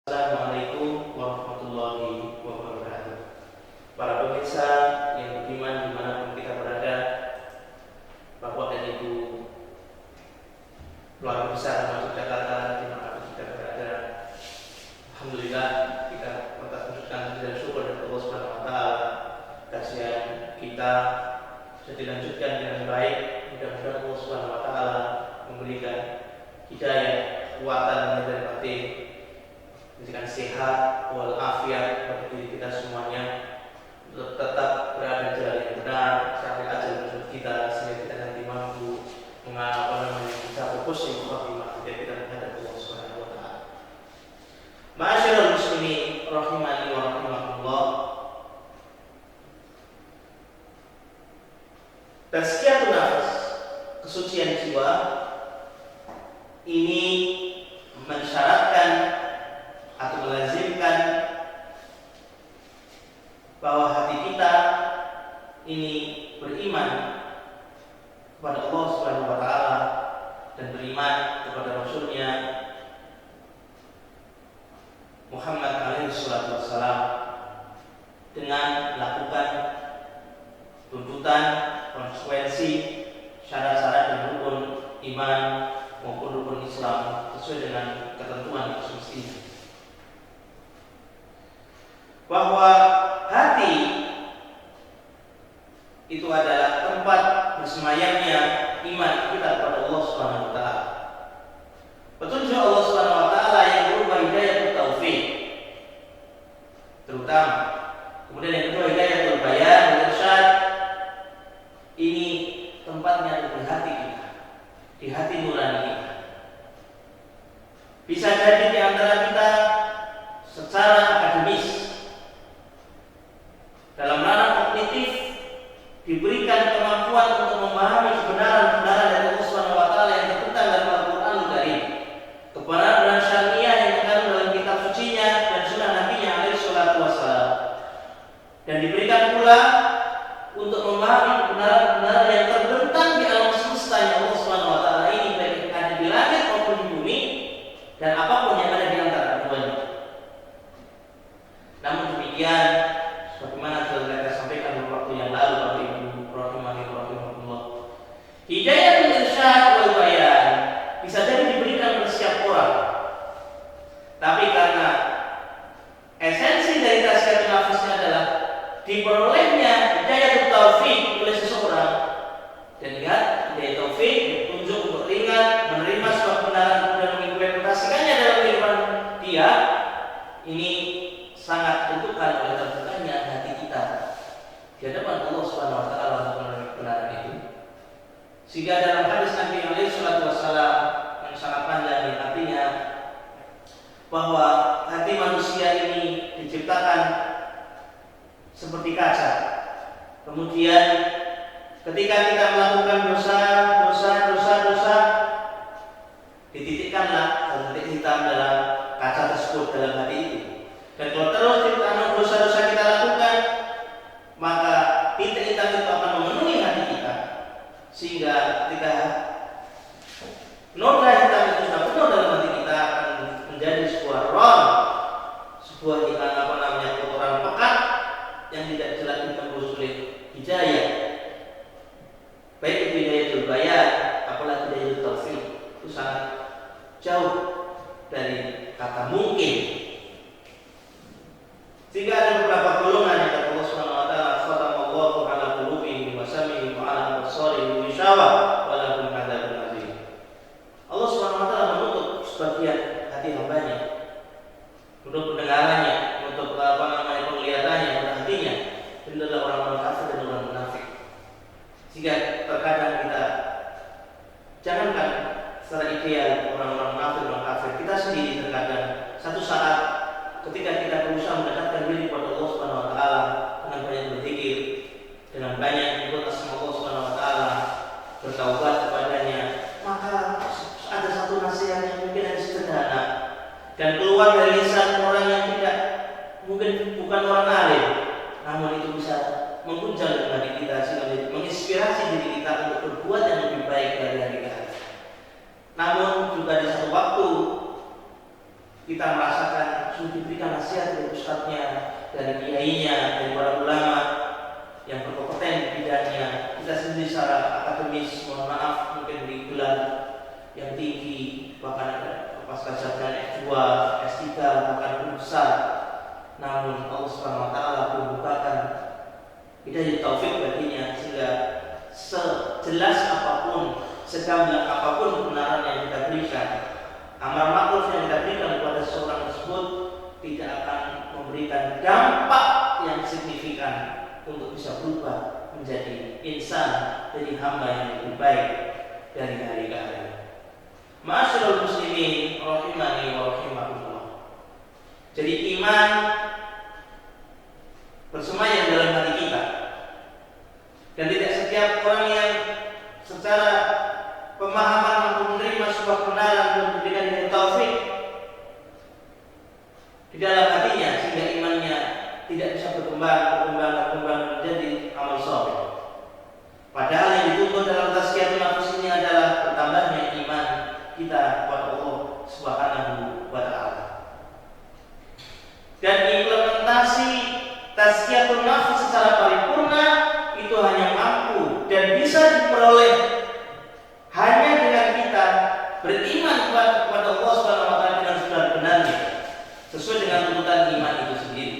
Assalamualaikum warahmatullahi wabarakatuh. Para pemirsa yang beriman dimanapun kita berada, Bapak dan Ibu keluarga besar Masjid Jakarta dimanapun kita berada, alhamdulillah kita tetap menunjukkan dan syukur dari Allah Subhanahu Wa Taala. Kasihan kita sudah dilanjutkan dengan baik. Mudah-mudahan Allah Subhanahu Wa Taala memberikan hidayah, kekuatan dari batin, memberikan sehat walafiat bagi diri kita semuanya untuk tetap berada di jalan yang benar sampai ajal menjemput kita, sehingga kita nanti mampu mencapai husnul khotimah dan kita menghadap Allah Subhanahu wa taala. Ma'asyiral muslimin rahimani wa rahimakumullah. Tazkiyatun nafs, kesucian jiwa, ini mensyaratkan atau melazimkan bahwa hati kita ini beriman kepada Allah Subhanahu wa taala dan beriman kepada Rasulnya Muhammad alaihi salatu wassalam, dengan melakukan tuntutan, konsekuensi, syarat-syarat dan rukun iman maupun rukun Islam sesuai dengan ketentuan yang semestinya. Bahwa hati itu adalah tempat bersemayamnya iman kita kepada Allah Subhanahu wa taala. Petunjuk Allah Subhanahu wa taala yang berupa hidayah taufik terutama. Kemudian yang kedua hidayatul bayan dan irsyad. Ini tempatnya di hati kita, di hati nurani kita. Bisa jadi di antara kita secara akademis, dalam ranah kognitif, diberikan kemampuan untuk memahami kebenaran-kebenaran dari Allah Subhanahu wa taala yang tertulis dalam Al-Qur'anul Karim, kebenaran syariah yang terkandung dalam kitab sucinya dan sunnah Nabi-Nya alaihi salatu wassalam, dan diberikan pula untuk memahami kebenaran-kebenaran yang terbentang di alam semesta yang Allah Subhanahu wa taala ini, baik yang ada di langit maupun di bumi dan apapun yang ada di antara keduanya. Namun demikian, sebagaimana telah kita sampaikan beberapa waktu yang lalu, Bapak Ibu rahimani wa rahimakumullah, hidayatul irsyad wal bayan bisa jadi diberikan kepada setiap orang. Tapi karena esensi dari tazkiyatun nafsnya adalah diperolehnya hidayatul taufik oleh seseorang, dan lihat hidayah taufik bertunjuk untuk ringan menerima sebuah kebenaran dan mengimplementasikannya dalam kehidupan dia, ini sangat ditentukan oleh terbukanya hati kita di hadapan Allah Subhanahu wa taala untuk menerima kebenaran itu. Sehingga dalam hadis Nabi alaihi salatu wassalam yang sangat panjang ini artinya bahwa hati manusia ini diciptakan seperti kaca. Kemudian ketika kita melakukan dosa, dititikkanlah titik hitam dalam kaca tersebut, dalam hati itu. Dan kalau terus dosa-dosa kita lakukan, maka titik hitam itu akan memenuhi hati kita, sehingga ketika noda hitam itu sudah penuh dalam hati kita, akan menjadi sebuah ron, sebuah kotoran pekat yang tidak jelas ditembus oleh hidayah, baik itu hidayatul bayan apalagi hidayatul taufik. Itu sangat jauh dari kata mungkin. Sehingga ada beberapa golongan yang kata Allah Subhanahu wa taala, khatamallahu ala qulubihim wa sam'ihim wa ala absarihim ghishawah wa lahum adzabun adzim. Allah Subhanahu wa taala menutup sebagian hati hambanya, menutup pendengarannya, menutup penglihatannya, menutup hatinya. Itu adalah orang-orang kafir dan orang munafik. Sehingga terkadang kita, jangankan secara ideal orang-orang munafik, orang kafir, kita sendiri terkadang satu saat ketika kita berusaha mendekatkan diri kepada Allah Subhanahu wa taala dengan banyak berzikir, dengan banyak menyebut asma Allah Subhanahu wa taala, bertaubat kepadanya, maka ada satu nasihat yang mungkin yang sederhana dan keluar dari lisan orang yang tidak, mungkin bukan orang alim, namun itu bisa mengguncang dalam hati kita, sehingga menginspirasi diri kita untuk berbuat yang lebih baik dari hari ke hari. Namun juga di satu waktu kita merasakan nasihat dari ustadznya, dari kiainya, dari para ulama yang berkompeten di bidangnya. Kita sendiri secara akademis, mohon maaf, mungkin di gelar yang tinggi, bahkan ada pasca sarjana S2, S3, bahkan lebih besar. Namun Allah Subhanahu wa taala membukakan hidayah taufik baginya sehingga sejelas apapun, segamblang apapun kebenaran yang kita berikan, amar ma'ruf yang kita berikan kepada seseorang tersebut tidak akan memberikan dampak yang signifikan untuk bisa berubah menjadi insan, jadi hamba yang lebih baik dari hari ke hari. Ma'asyiral muslimin rahimani wa rahimakumullah. Jadi iman bersemayam dalam hati kita, dan tidak setiap orang yang secara pemahaman mampu menerima sebuah kebenaran dan memberikan hidayah taufik di dalam hatinya sehingga imannya tidak bisa berkembang menjadi amal saleh. Padahal yang dituntut dalam tazkiyatun nafs ini adalah bertambahnya iman kita kepada Allah Subhanahu wa taala. Dan implementasi tazkiyatun nafs secara paripurna itu hanya mampu dan bisa diperoleh hanya dengan kita beriman kepada Allah Subhanahu wa taala dengan sebenar-benarnya sesuai dengan tuntutan iman itu sendiri.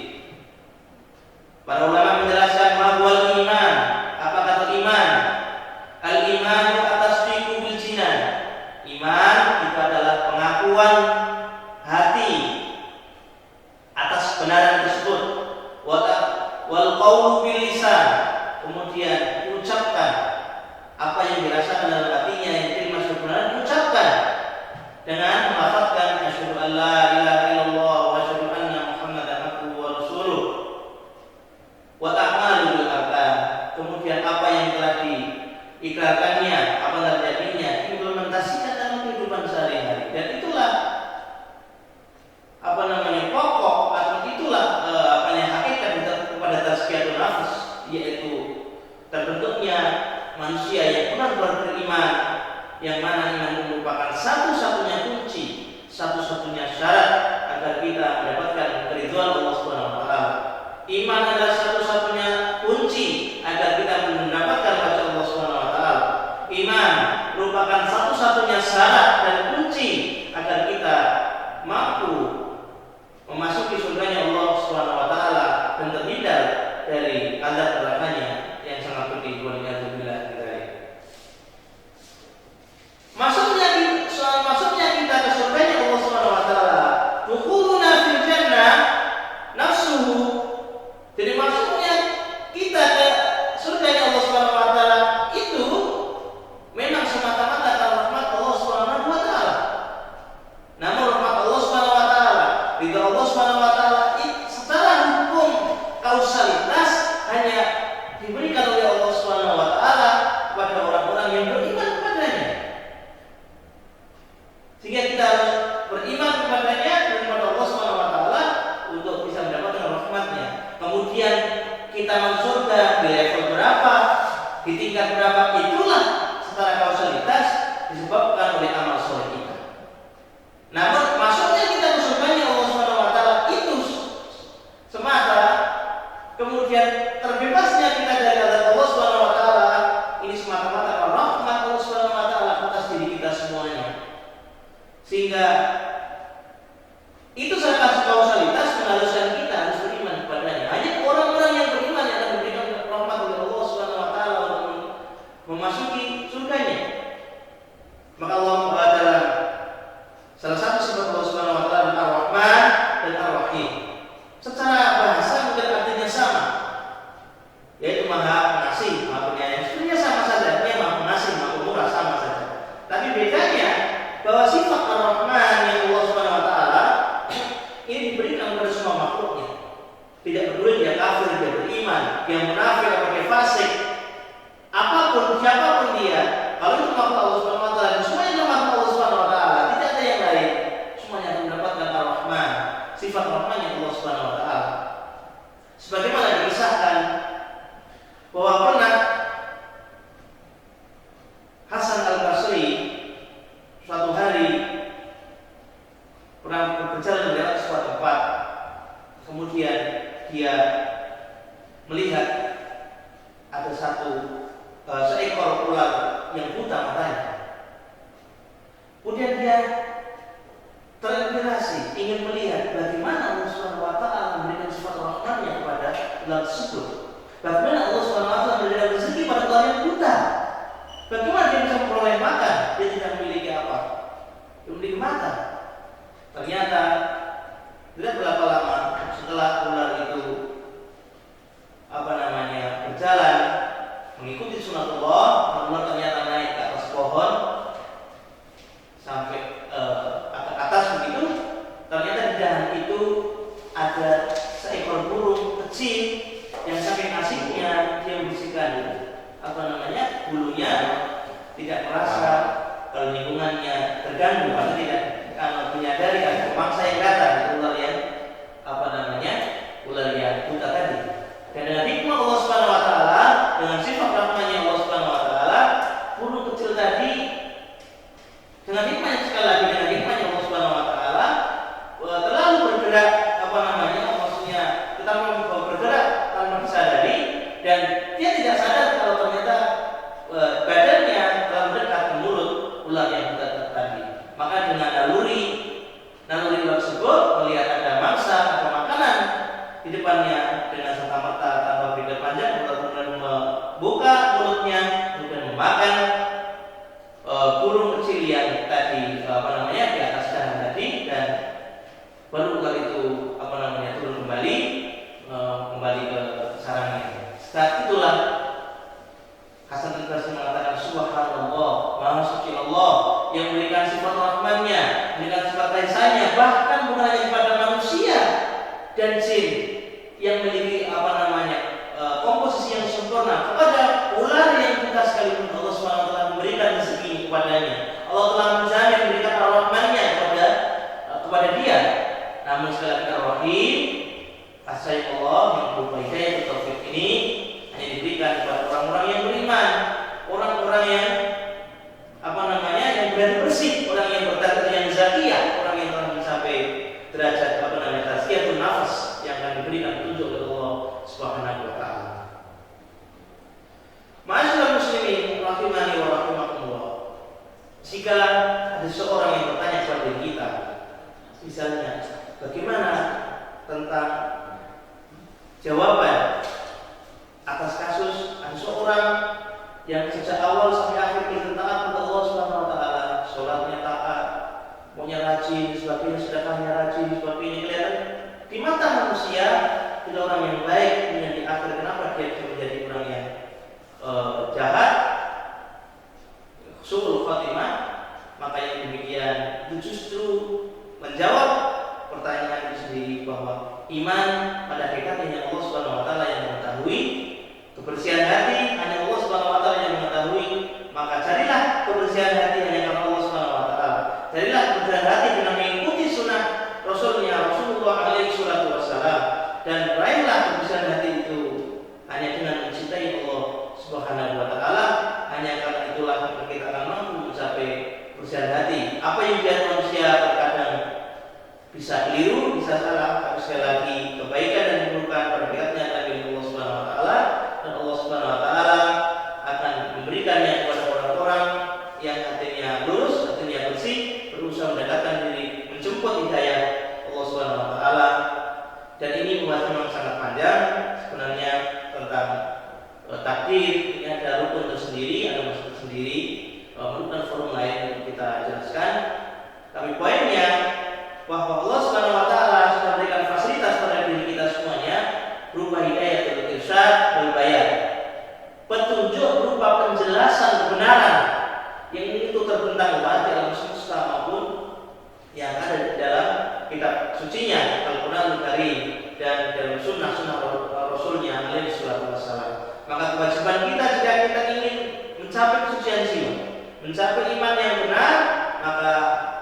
Para ulama menjelaskan bahwa iman, apa kata iman? Al-iman at-tasdiqu bil jinan. Iman itu adalah pengakuan hati atas kebenaran tersebut. Wal qawlu bil lisan. Kemudian diucapkan apa yang dirasakan dalam hatinya yang diterima sebenarnya diucapkan dengan melafazkan asyhadu an la ilaha illallah wa asyhadu anna muhammadan abduhu wa rasuluh. Wa ta'malu bil arkan. Kemudian apa yang telah diikrarkannya, apa yang terjadinya diimplementasikan dalam kehidupan sehari-hari. Dan itulah pokok atau itulah hakikat kepada tazkiyatun nafs, yaitu terbentuknya manusia yang benar-benar beriman, yang mana iman merupakan satu-satunya kunci, satu-satunya syarat agar kita mendapatkan keridhaan Allah Subhanahu wa taala. Iman adalah satu-satunya kunci agar kita mendapatkan wajah Allah Subhanahu wa taala. Iman merupakan satu-satunya syarat dan kunci agar kita mampu memasuki surganya Allah Subhanahu wa taala dan terhindar dari azab nerakanya yang sangat pedih. Maksudnya kita ke surganya Allah Subhanahu wa taala, dukhuluna fil jannah nafsuhu. Jadi maksudnya kita ke surganya Allah Subhanahu wa taala itu memang semata-mata karena rahmat Allah Subhanahu wa taala. Namun rahmat Allah Subhanahu wa taala, ridha Allah Subhanahu wa taala secara hukum kausalitas hanya diberikan oleh Allah Subhanahu wa taala kepada orang-orang yang beriman kepadanya. Sehingga kita harus beriman kepadanya dan kepada Allah Subhanahu wa taala untuk bisa mendapatkan rahmatnya. Kemudian kita masuk surga di level berapa, di tingkat berapa, itulah secara kausalitas disebabkan oleh amal soleh kita. Namun maksudnya kita ke surganya Allah Subhanahu wa taala itu semata, kemudian terbebasnya kita dari azab Allah Subhanahu wa taala ini semata-mata karena rahmat Allah Subhanahu wa taala atas diri kita semuanya. Sehingga itu sangat kausalitas mengharuskan kita harus beriman kepadanya. Hanya orang-orang yang beriman yang akan diberikan rahmat oleh Allah Subhanahu wa taala untuk memasuki surganya. Maka Allah adalah salah satu sifat Allah Subhanahu wa taala Ar-Rahman dan Ar-Rahim. Secara bahasa mungkin artinya sama, yaitu Maha Pengasih, Maha Penyayang. Sebenarnya sama saja, Dia Maha Pengasih, Maha Pemurah, sama saja. Tapi bedanya bahwa sifat Ar-Rahman yang Allah Subhanahu wa taala ini diberikan kepada semua makhluknya. Tidak peduli dia kafir, dia beriman, dia munafik atau dia fasik, apapun siapapun dia, kalau itu makhluk Allah Subhanahu wa taala, semuanya makhluk Allah Subhanahu wa taala, tidak ada yang lain, semuanya akan mendapatkan Ar-Rahman, sifat Rahman yang Allah Subhanahu wa taala. Sebagaimana dikisahkan bahwa pernah Hasan Al-Basri suatu hari pernah berjalan dari suatu tempat, kemudian dia melihat ada seekor ular yang buta matanya. Kemudian dia terinspirasi ingin melihat bagaimana Allah Subhanahu wa taala memberikan sifat rahmatnya kepada ular tersebut. Bagaimana Allah Subhanahu wa taala memberikan rezeki pada ular yang buta. Bagaimana dia bisa memperoleh makan? Dia tidak memiliki apa? Dia memiliki mata. Ternyata tidak berapa lama setelah ular itu berjalan mengikuti sunatullah, ular ternyata naik ke atas pohon sampai ke atas begitu. Ternyata di dahan itu ada seekor burung kecil yang saking asiknya dia membersihkan bulunya, tidak merasa kalau lingkungannya terganggu atau tidak menyadari ada pemangsa yang datang, ular yang ular yang buta tadi. Dan dengan hikmah Allah Subhanahu wa taala, dengan sifat rahmatnya Allah Subhanahu wa taala, burung kecil tadi dengan hikmahnya sekali lagi, dengan hikmahnya Allah Subhanahu wa taala terlalu bergerak maksudnya tetap bergerak tanpa disadari, dan dia tidak sadar kalau ternyata badannya telah mendekat ke mulut ular yang buta tadi. Maka dengan naluri ular tersebut melihat ada mangsa atau makanan di depannya, dengan serta-merta tanpa pikir panjang ular kemudian membuka mulutnya kemudian memakan burung kecil yang tadi di atas dahan tadi, dan baru ular itu turun kembali ke sarangnya. Saat itulah Hasan al-Basri mengatakan, Subhanallah, Maha Suci Allah yang memberikan sifat rahmannya, memberikan sifat kaisanya, bahkan bukan hanya kepada manusia dan jin yang memiliki komposisi yang sempurna, kepada ular yang buta sekalipun Allah SWT memberikan rezeki kepadanya. Allah telah menjamin memberikan rahmannya kepada dia. Namun sekali lagi Ar-Rahim, kasih Allah yang berupa hidayah atau taufik ini hanya diberikan kepada orang-orang yang beriman, orang-orang yang yang berani bersih, orang yang bertakwa, yang zakiyah, orang yang telah mencapai derajat tazkiyatun nafas yang akan diberikan petunjuk oleh Allah Subhanahu wa taala. Ma'asyiral muslimin rahimani wa rahimakumullah. Jika ada seorang yang bertanya kepada kita, misalnya, bagaimana tentang jawaban atas kasus ada seorang yang sejak awal sampai akhir taat kepada Allah Subhanahu wa taala, salatnya taat, maunya rajin, sebagainya, sedekahnya rajin, sebagainya, kelihatan di mata manusia tidak orang yang baik, kemudian di akhir kenapa dia bisa menjadi orang yang jahat, su'ul khatimah? Maka yang demikian itu justru menjawab pertanyaan itu sendiri, bahwa iman pada hakikatnya Allah Subhanahu wa taala yang mengetahui, kebersihan hati hanya Allah Subhanahu wa taala yang mengetahui. Maka carilah kebersihan hati hanya karena Allah Subhanahu wa taala. Carilah kebersihan hati dengan mengikuti sunnah Rasulnya Rasulullah alaihi salatu wassalam, dan raihlah kebersihan hati itu hanya dengan mencintai Allah Subhanahu wa taala. Hanya karena itulah kita akan mampu mencapai kebersihan hati. Apa yang dilihat manusia terkadang bisa keliru, bisa salah, tapi sekali lagi kebaikan dan keburukan pada hakikatnya adalah Allah Subhanahu wa taala, dan Allah Subhanahu wa taala akan memberikannya kepada orang-orang yang hatinya lurus, hatinya bersih, berusaha mendekatkan diri, menjemput hidayah Allah Subhanahu wa taala. Dan ini pembahasan memang sangat panjang sebenarnya tentang takdir. Ini ada rukun tersendiri, ada maksud tersendiri, bukan forum lain untuk kita jelaskan. Tapi poinnya bahwa Allah Subhanahu wa taala sudah berikan fasilitas pada diri kita semuanya berupa hidayah dan irsyad wal bayan. Petunjuk berupa penjelasan kebenaran yang itu terbentang luas di alam semesta maupun yang ada di dalam kitab sucinya Al-Qur'anul Karim dan dalam sunnah-sunnah Rasulnya alaihi salatu wassalam. Maka kewajiban kita jika kita ingin mencapai kesucian jiwa, mencapai iman yang benar, maka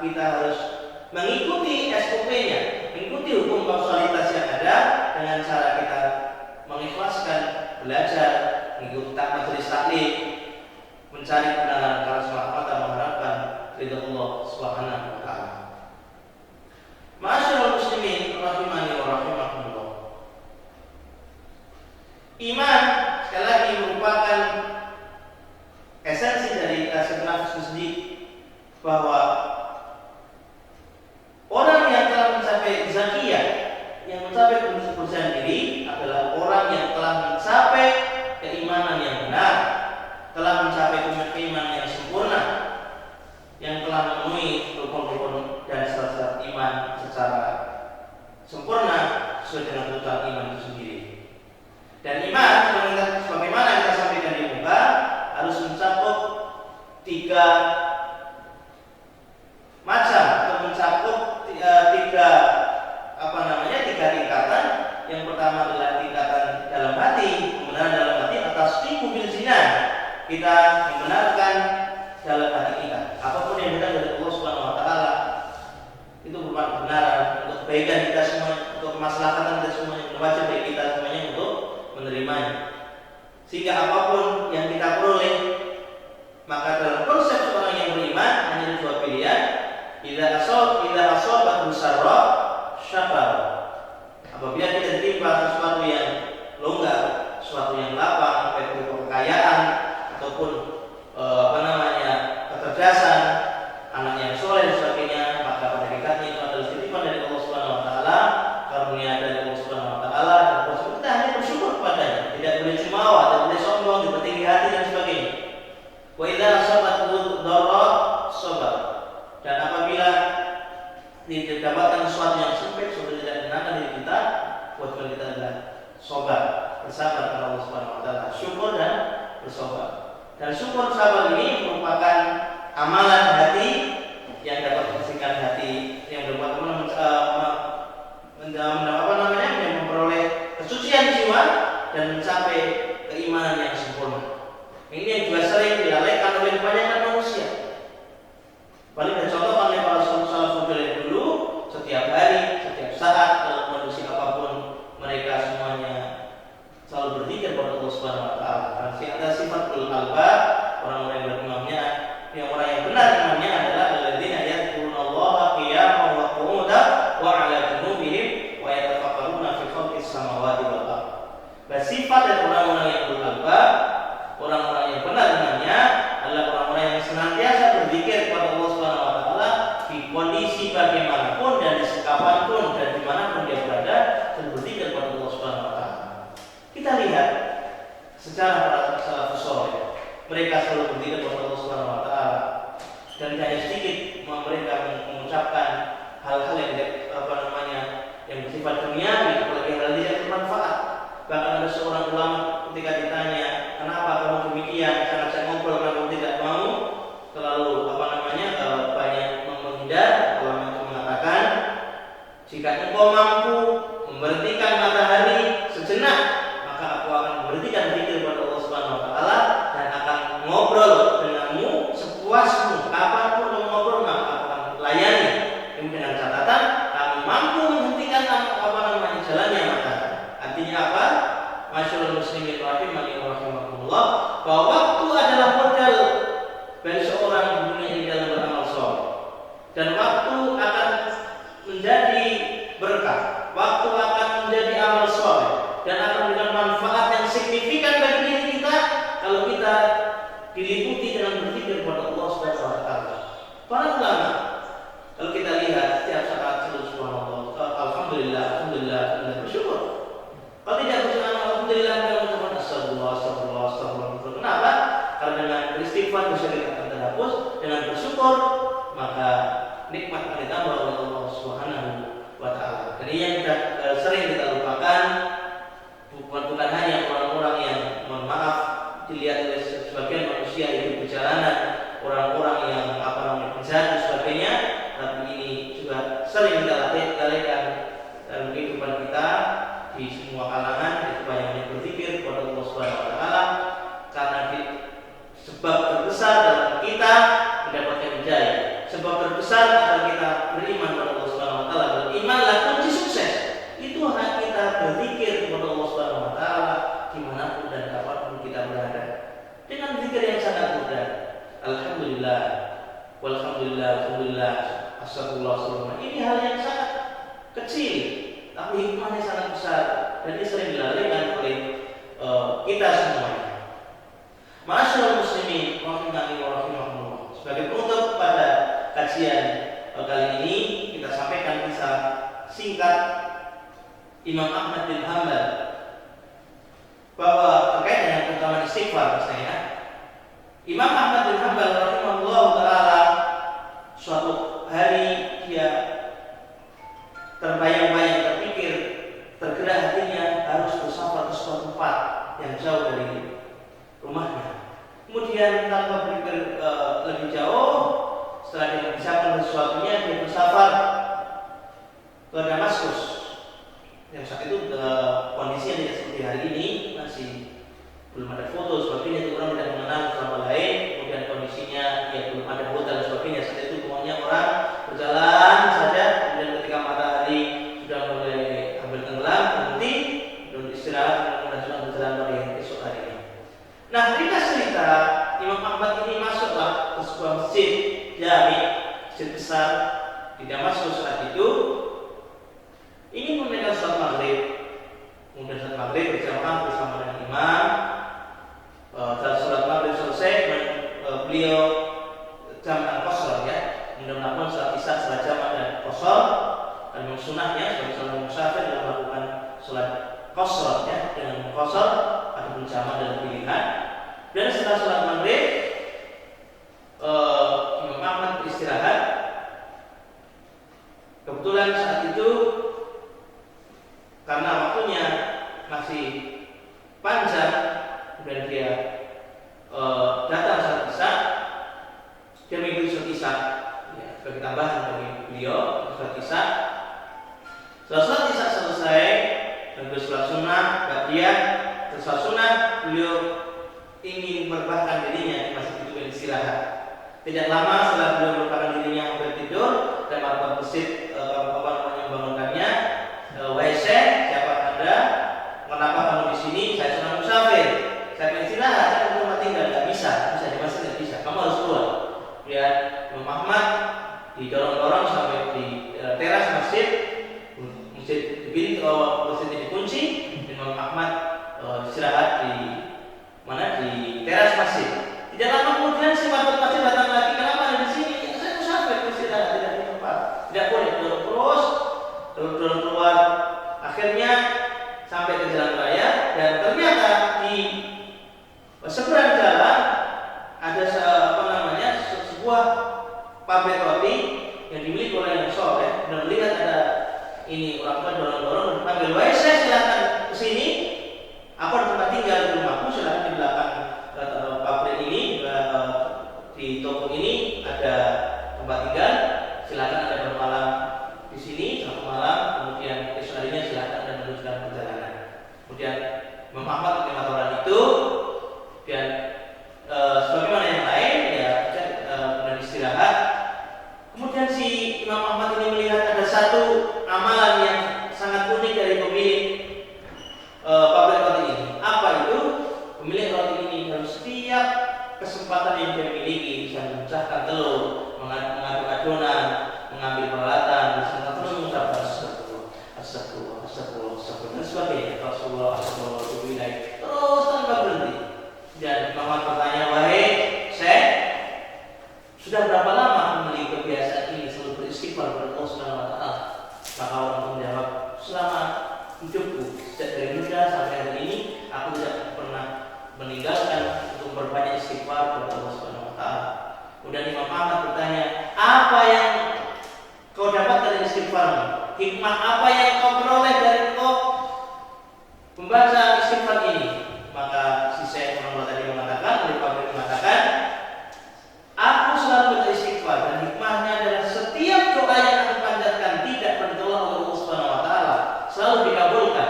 kita harus mengikuti SOP-nya, mengikuti hukum kausalitas yang ada dengan cara kita mengikhlaskan, belajar, mengikuti majelis taklim, mencari kebenaran karena semata-mata mengharapkan ridha Allah Subhanahu wa taala. Ma'asyiral muslimin rahimani wa rahimakumullah. sempurna sesuai dengan tuntutan iman itu sendiri. Dan iman sebagaimana kita sampaikan di muka harus mencakup tiga macam atau mencakup tiga tingkatan. Yang pertama adalah tingkatan dalam hati, kebenaran dalam hati atas bil zina. Kita membenarkan dalam hati kita apapun yang datang dari Allah Subhanahu wa taala itu merupakan kebenaran untuk kebaikan kita semua, untuk kemaslahatan kita semua, yang wajib bagi kita semuanya untuk menerimanya. Sehingga apapun yang kita peroleh, maka dalam konsep seorang yang beriman hanya ada dua pilihan. Idza asabat sarra syakar. Apabila kita ditimpa sesuatu yang longgar, sesuatu yang lapang, baik itu kekayaan ataupun kecerdasan, anak yang soleh dan sebagainya, maka pada hakikatnya itu adalah titipan dari Allah Subhanahu wa taala, karunia dari Allah Subhanahu wa taala, dan kita hanya bersyukur kepadanya, tidak boleh jumawa, tidak boleh sombong, tidak tinggi hati dan sebagainya. Wa idza asabathu dharra sabar. Dan apabila didapatkan sesuatu yang sempit, sesuatu yang tidak menyenangkan diri kita, kewajiban kita adalah sabar, bersabar kepada Allah Subhanahu wa taala, syukur dan bersabar. Dan syukur sabar ini merupakan amalan hati yang dapat membersihkan hati, yang dapat yang memperoleh kesucian jiwa dan mencapai keimanan yang sempurna. Ini yang juga sering dilalaikan oleh kebanyakan manusia. Paling dicontohkan oleh para salafus dari dulu, setiap hari, setiap saat, dalam kondisi apapun, mereka semuanya selalu berzikir kepada Allah Subhanahu wa taala. Ada sifatul albab, orang-orang yang berimamnya, yang orang yang benar imannya adalah alladzina yadhkurunallaha qiyaman wa qu'udan wa 'ala junubihim wa yatafakkaruna fi khalqis samawati wal ardh. Sifat dari orang-orang yang berbal, orang-orang yang benar imannya adalah orang-orang yang senantiasa berzikir kepada Allah Subhanahu wa taala di kondisi bagaimanapun dan di kapanpun dan dimanapun dia berada, dan berzikir kepada Allah Subhanahu wa taala. Kita lihat secara para salafus saleh, mereka selalu berzikir kepada Allah Subhanahu wa taala, dan hanya sedikit mereka mengucapkan hal-hal yang bersifat duniawi, apalagi hal tidak bermanfaat. Bahkan ada seorang ulama ketika ditanya, kenapa kamu demikian, karena saya ngobrol kamu tidak mau, terlalu banyak menghindar. Ulama itu mengatakan, jika engkau mampu memberhentikan matahari sejenak, maka aku akan memberhentikan zikir kepada Allah Subhanahu wa taala dan akan ngobrol denganmu sepuasmu. Kapanpun kamu ngobrol, maka aku akan layani. Ini dengan catatan kamu mampu menghentikan jalannya matahari. Artinya apa? Masyaallah muslimin rahimani wa rahimakumullah, bahwa waktu adalah modal bagi seorang di dunia ini dalam beramal saleh. Dan waktu akan menjadi berkah, waktu akan menjadi amal saleh dan akan memberikan manfaat yang signifikan bagi diri kita kalau kita diliputi dengan berzikir kepada Allah Subhanahu wa taala. Para ulama, kalau kita lihat setiap saat subhanallah, alhamdulillah, bersyukur. Kalau tidak bersyukur, alhamdulillah, kita mengucapkan astagfirullah. Kenapa? Karena dengan beristighfar dosa kita akan terhapus, dengan bersyukur maka nikmat akan ditambah oleh Allah Subhanahu wa taala. Dan ini yang sering kita lupakan, bukan hanya orang-orang yang mohon maaf dilihat oleh sebagian manusia itu perjalanan, orang-orang yang penjahat dan sebagainya, tapi ini juga sering kita lalaikan dalam kehidupan kita di semua kalangan, yaitu banyak berzikir kepada Allah Subhanahu wa taala, karena sebab terbesar dalam kita mendapatkan hidayah, sebab terbesar agar kita beriman kepada Allah Subhanahu wa taala. Berimanlah kunci sukses. Itu hak kita berzikir kepada Allah Subhanahu wa taala dimanapun dan kapanpun kita berada, dengan zikir yang sangat mudah. Alhamdulillah, alhamdulillah, astagfirullah. Ini hal yang sangat kecil, tapi hikmahnya sangat besar, dan ini sering dilalaikan oleh kita semuanya. Ma'asyiral muslimin rahimani wa rahimakumullah. Sebagai penutup pada kajian kali ini, kita sampaikan kisah singkat Imam Ahmad bin Hanbal, bahwa terkait dengan keutamaan istighfar misalnya, Imam Ahmad bin Hanbal rahimahullah taala suatu hari dia terbayang-bayang, yang jauh dari rumahnya. Kemudian tanpa berpikir lebih jauh, setelah dia mengisahkan sesuatunya, dia bersafar ke Damaskus. Yang saat itu kondisinya tidak seperti hari ini, masih belum ada foto sebagainya, itu orang tidak mengenal sama lain. Kemudian kondisinya ya belum ada hotel dan sebagainya. Saat itu pokoknya orang berjalan saja. Kemudian ketika matahari sudah mulai hampir tenggelam, berhenti dan istirahat, kemudian sudah berjalan pada esok harinya. Nah, ringkas cerita, Imam Ahmad ini masuklah ke sebuah masjid jami, masjid besar di Damaskus saat itu. Ini menunaikan salat maghrib. Kemudian salat maghrib berjamaah bersama dengan imam. Saat salat maghrib selesai, beliau jamaah qasar ya, kemudian melakukan salat isya setelah jamaah dan qasar. Dan memang sunnahnya sebagai seorang musafir dalam melakukan salat qasar ya, dengan qasar ataupun jamaah dalam pilihan. Dan setelah salat maghrib, Imam Ahmad beristirahat. Kebetulan saat itu karena waktunya masih panjang, dan dia datang saat isya, dia mengikuti salat isya ya, sebagai tambahan bagi beliau salat isya. Setelah salat isya selesai dan beliau salat sunnah, setelah sunnah beliau ingin merebahkan dirinya di masjid itu dan istirahat. Tidak lama setelah beliau merebahkan dirinya hampir tidur dan melakukan masjid membangunkannya. Wahai Syekh, siapa Anda? Kenapa kamu di sini? Saya sedang musafir. Saya ingin istirahat, saya mau tempat tinggal. Tidak bisa di masjid tidak bisa. Kamu harus keluar. Ya, Imam Ahmad didorong-dorong sampai di teras masjid. Masjid dikunci. Imam Ahmad istirahat di mana? Di teras masjid. Tidak lama kemudian si warga masjid datang lagi. Kenapa ada di sini? Ya, saya musafir, istirahat tidak di tempat. Tidak boleh dorong keluar. Akhirnya sampai ke jalan raya dan ternyata di seberang jalan ada sebuah pabrik roti yang dimiliki oleh yang soleh. Dan melihat ada ini orang tua dorong-dorong dan panggil, wahai saya silakan kesini. Aku ada tempat tinggal di rumahku, silakan di belakang pabrik ini, di toko ini ada tempat tinggal. Silakan Anda bermalam di sini satu malam, kemudian esok harinya silakan Anda meneruskan perjalanan. Kemudian Imam Ahmad menerima tawaran itu dan sebagaimana yang lain ya kemudian istirahat. Kemudian si Imam Ahmad ini melihat ada satu amalan yang sangat unik dari pemilik pabrik roti ini. Apa itu? Pemilik roti ini dalam setiap kesempatan yang dia miliki bisa memecahkan telur, mengaduk adonan, mengambil peralatan, bisa terus mengucapkan astagfirullah dan sebagainya. Rasulullah terus tanpa berhenti. Dan Muhammad bertanya, wahai Syekh, sudah berapa lama memiliki kebiasaan ini selalu beristighfar kepada Allah Subhanahu wa taala? Maka orang menjawab, selama hidupku sejak dari muda sampai hari ini aku tidak pernah meninggalkan untuk berbanyak istighfar kepada Allah Subhanahu wa taala. Kemudian Imam Ahmad bertanya, apa yang kau dapat dari istighfarmu? Hikmah apa yang kau peroleh dari kau membaca istighfar ini? Maka si Syekh orang tadi mengatakan, aku selalu baca istighfar dan hikmahnya adalah setiap doa yang aku panjatkan tidak pernah ditolak oleh Allah Subhanahu wa taala, selalu dikabulkan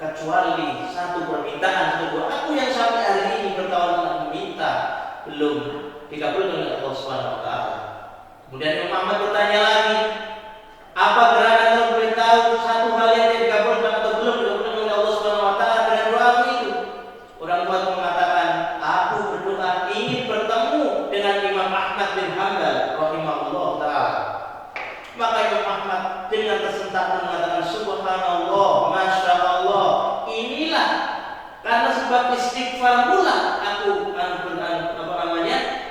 kecuali satu permintaan doa aku yang sampai hari ini bertahun-tahun meminta belum dikabulkan oleh Allah Subhanahu wa taala. Kemudian Imam Ahmad bertanya lagi, apa gerangan yang memberitahu satu hal yang tidak dikabulkan atau belum dikabulkan oleh Allah Subhanahu wa taala dengan doa itu? Orang tua mengatakan, aku berdoa ingin bertemu dengan Imam Ahmad bin Hanbal rahimahullah taala. Maka Imam Ahmad dengan tersentak mengatakan, subhanallah, masya Allah, inilah karena sebab istighfar mula aku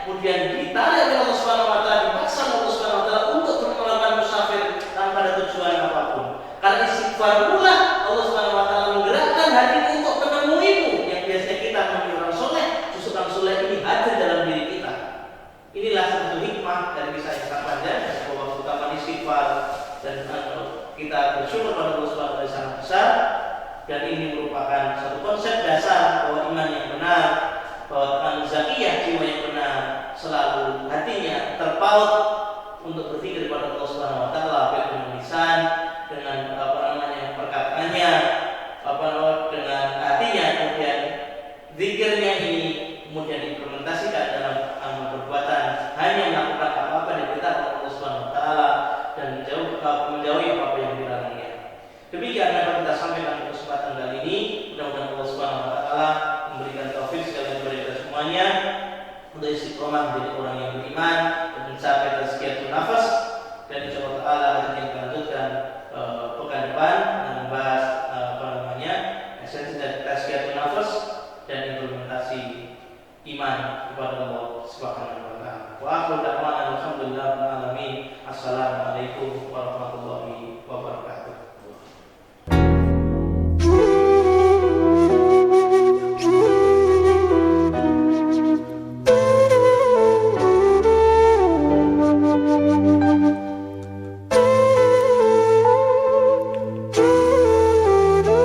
kemudian ditarik oleh Allah Subhanahu wa taala, dipaksa oleh Allah Subhanahu wa taala untuk melakukan musafir tanpa ada tujuan apapun. Karena istighfar mula Allah Subhanahu wa taala menggerakkan hatiku untuk menemuimu. Yang biasanya kita menemui orang soleh, justru orang soleh ini hadir dalam diri kita. Inilah satu hikmah dari kisah yang sangat panjang bahwa utama istighfar dan kita bersyukur pada Allah Subhanahu wa taala sangat besar. Dan ini merupakan satu konsep dasar bahwa iman yang benar, bahwa zakiyah jiwa yang benar selalu hatinya terpaut untuk berpikir kepada Allah Subhanahu wa taala baik dengan lisan, dengan perkataannya, dengan hatinya, kemudian zikirnya ini kemudian diimplementasikan dalam amal perbuatan, hanya melakukan apa-apa yang diperintahkan Allah Subhanahu wa taala dan menjauhi apa-apa yang dilarangnya. Demikian yang kita sampaikan di kesempatan kali ini. Mudah-mudahan Allah Subhanahu wa taala memberikan taufik sekalian kepada kita semuanya untuk istiqomah menjadi orang yang beriman